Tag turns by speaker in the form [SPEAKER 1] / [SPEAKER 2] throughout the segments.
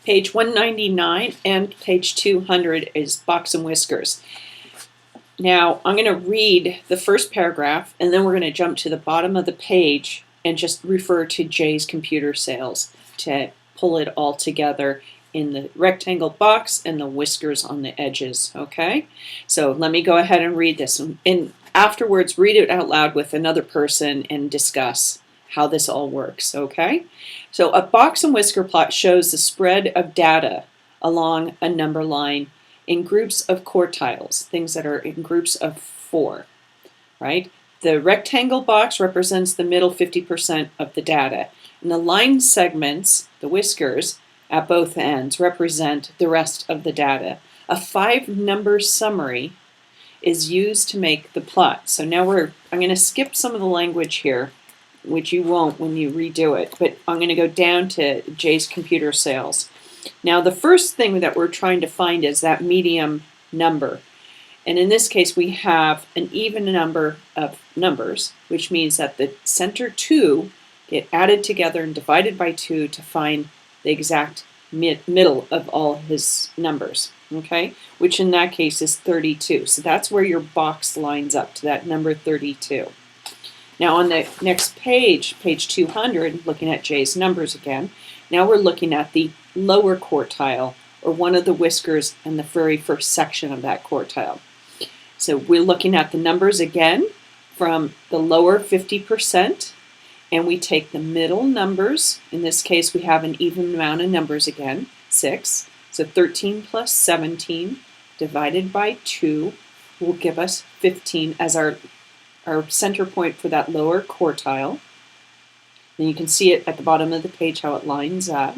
[SPEAKER 1] Page 199 and page 200 is Box and Whiskers. Now, I'm going to read the first paragraph, and then we're going to jump to the bottom of the page and just refer to Jay's computer sales to pull it all together in the rectangle box and the whiskers on the edges, okay? So let me go ahead and read this, and afterwards read it out loud with another person and discuss how this all works, okay? So a box and whisker plot shows the spread of data along a number line in groups of quartiles, things that are in groups of 4, right? The rectangle box represents the middle 50% of the data, and the line segments, the whiskers, at both ends represent the rest of the data. A 5-number summary is used to make the plot. So now I'm going to skip some of the language here, which you won't when you redo it, but I'm going to go down to Jay's computer sales. Now the first thing that we're trying to find is that medium number. And in this case we have an even number of numbers, which means that the center 2 get added together and divided by 2 to find the exact middle of all his numbers, okay? Which in that case is 32. So that's where your box lines up to that number 32. Now on the next page, page 200, looking at Jay's numbers again, now we're looking at the lower quartile, or one of the whiskers in the very first section of that quartile. So we're looking at the numbers again from the lower 50%, and we take the middle numbers. In this case, we have an even amount of numbers again, 6. So 13 plus 17 divided by 2 will give us 15 as our center point for that lower quartile. And you can see it at the bottom of the page how it lines up.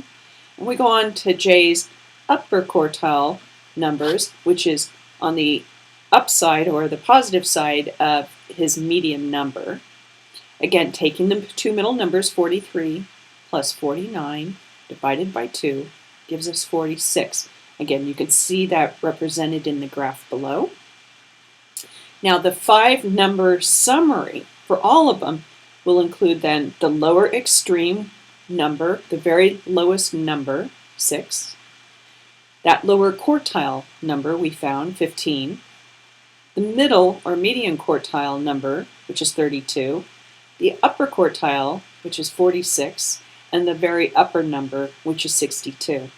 [SPEAKER 1] And we go on to Jay's upper quartile numbers, which is on the upside or the positive side of his median number. Again, taking the two middle numbers, 43 plus 49 divided by 2 gives us 46. Again, you can see that represented in the graph below. Now the 5-number summary for all of them will include then the lower extreme number, the very lowest number, 6. That lower quartile number we found, 15. The middle or median quartile number, which is 32. The upper quartile, which is 46. And the very upper number, which is 62.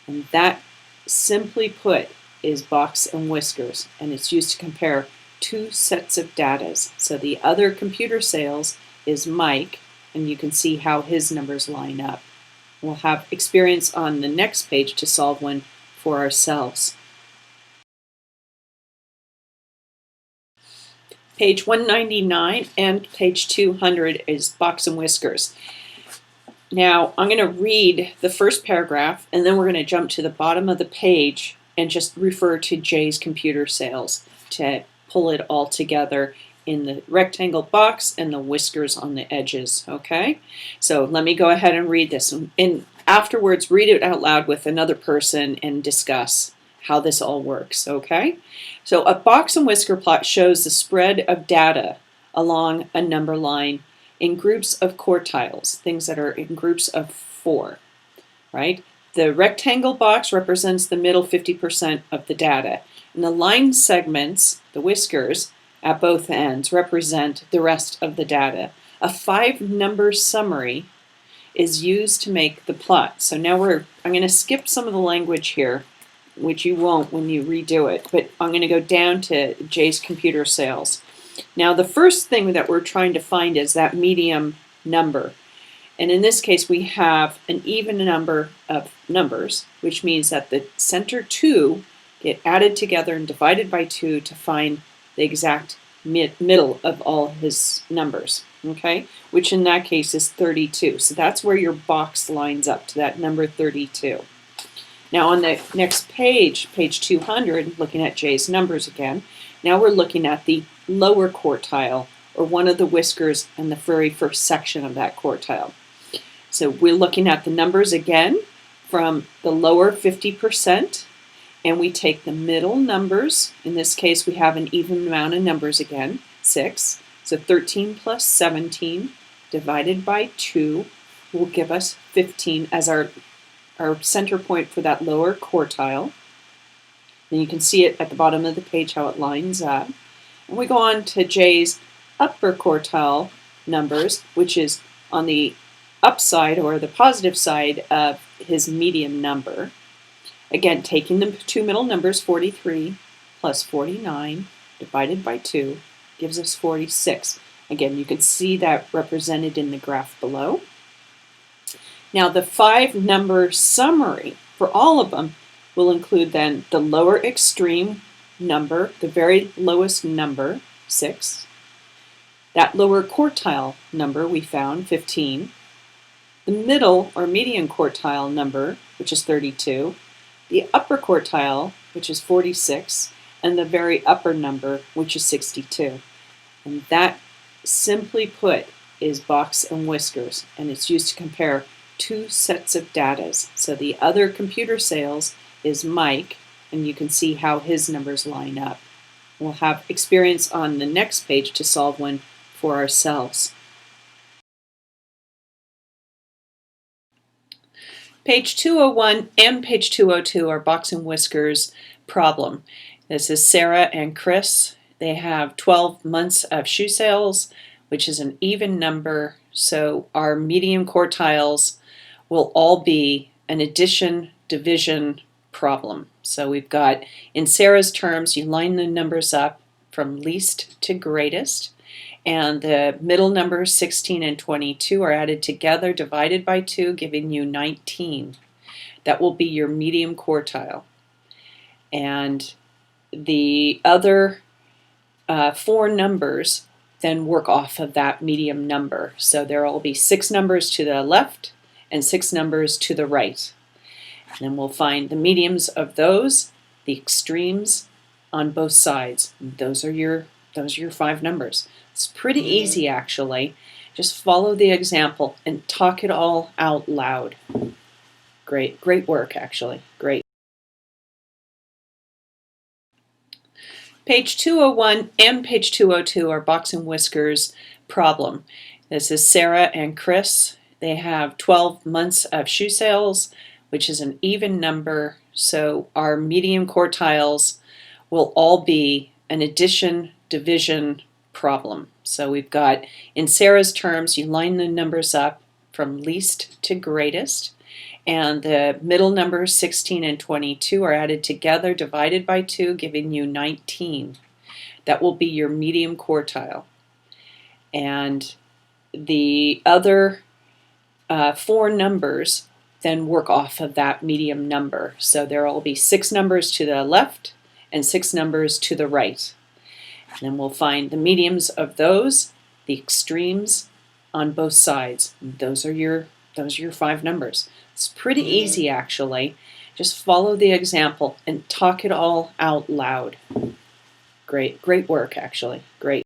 [SPEAKER 1] And that, simply put, is box and whiskers. And it's used to compare 2 sets of data. So the other computer sales is Mike, and you can see how his numbers line up. We'll have experience on the next page to solve one for ourselves. Page 199 and page 200 is Box and Whiskers. Now I'm going to read the first paragraph, and then we're going to jump to the bottom of the page and just refer to Jay's computer sales to pull it all together in the rectangle box and the whiskers on the edges, okay? So let me go ahead and read this, and afterwards read it out loud with another person and discuss how this all works, okay? So a box and whisker plot shows the spread of data along a number line in groups of quartiles, things that are in groups of 4, right? The rectangle box represents the middle 50% of the data, and the line segments, the whiskers, at both ends represent the rest of the data. A 5-number summary is used to make the plot. So now I'm going to skip some of the language here, which you won't when you redo it, but I'm going to go down to Jay's computer sales. Now the first thing that we're trying to find is that medium number. And in this case we have an even number of numbers, which means that the center 2 get added together and divided by 2 to find the exact middle of all his numbers, okay? Which in that case is 32. So that's where your box lines up to that number 32. Now on the next page, page 200, looking at Jay's numbers again, now we're looking at the lower quartile, or one of the whiskers in the very first section of that quartile. So we're looking at the numbers again from the lower 50%, and we take the middle numbers. In this case, we have an even amount of numbers again, 6. So 13 plus 17 divided by 2 will give us 15 as our our center point for that lower quartile. Then you can see it at the bottom of the page how it lines up. And we go on to J's upper quartile numbers, which is on the upside or the positive side of his median number. Again, taking the two middle numbers, 43 plus 49 divided by 2 gives us 46. Again, you can see that represented in the graph below. Now the 5-number summary for all of them will include then the lower extreme number, the very lowest number, 6. That lower quartile number we found, 15. The middle or median quartile number, which is 32. The upper quartile, which is 46. And the very upper number, which is 62. And that, simply put, is box and whiskers. And it's used to compare two sets of data. So the other computer sales is Mike, and you can see how his numbers line up. We'll have experience on the next page to solve one for ourselves. Page 201 and page 202 are box and whiskers problem. This is Sarah and Chris. They have 12 months of shoe sales, which is an even number, so our median quartiles will all be an addition division problem. So we've got, in Sarah's terms, you line the numbers up from least to greatest, and the middle numbers 16 and 22 are added together, divided by 2, giving you 19. That will be your median quartile. And the other 4 numbers then work off of that medium number. So there will be 6 numbers to the left and 6 numbers to the right. And then we'll find the mediums of those, the extremes on both sides. And those are your 5 numbers. It's pretty easy, actually. Just follow the example and talk it all out loud. Great work, actually. Great. Page 201 and page 202 are box and whiskers problem. This is Sarah and Chris. They have 12 months of shoe sales, which is an even number, so our median quartiles will all be an addition division problem. So we've got, in Sarah's terms, you line the numbers up from least to greatest, and the middle numbers 16 and 22 are added together, divided by 2, giving you 19. That will be your median quartile. And the other 4 numbers then work off of that medium number. So there will be 6 numbers to the left and 6 numbers to the right. And then we'll find the mediums of those, the extremes on both sides. And those are your 5 numbers. It's pretty easy, actually. Just follow the example and talk it all out loud. Great work, actually. Great.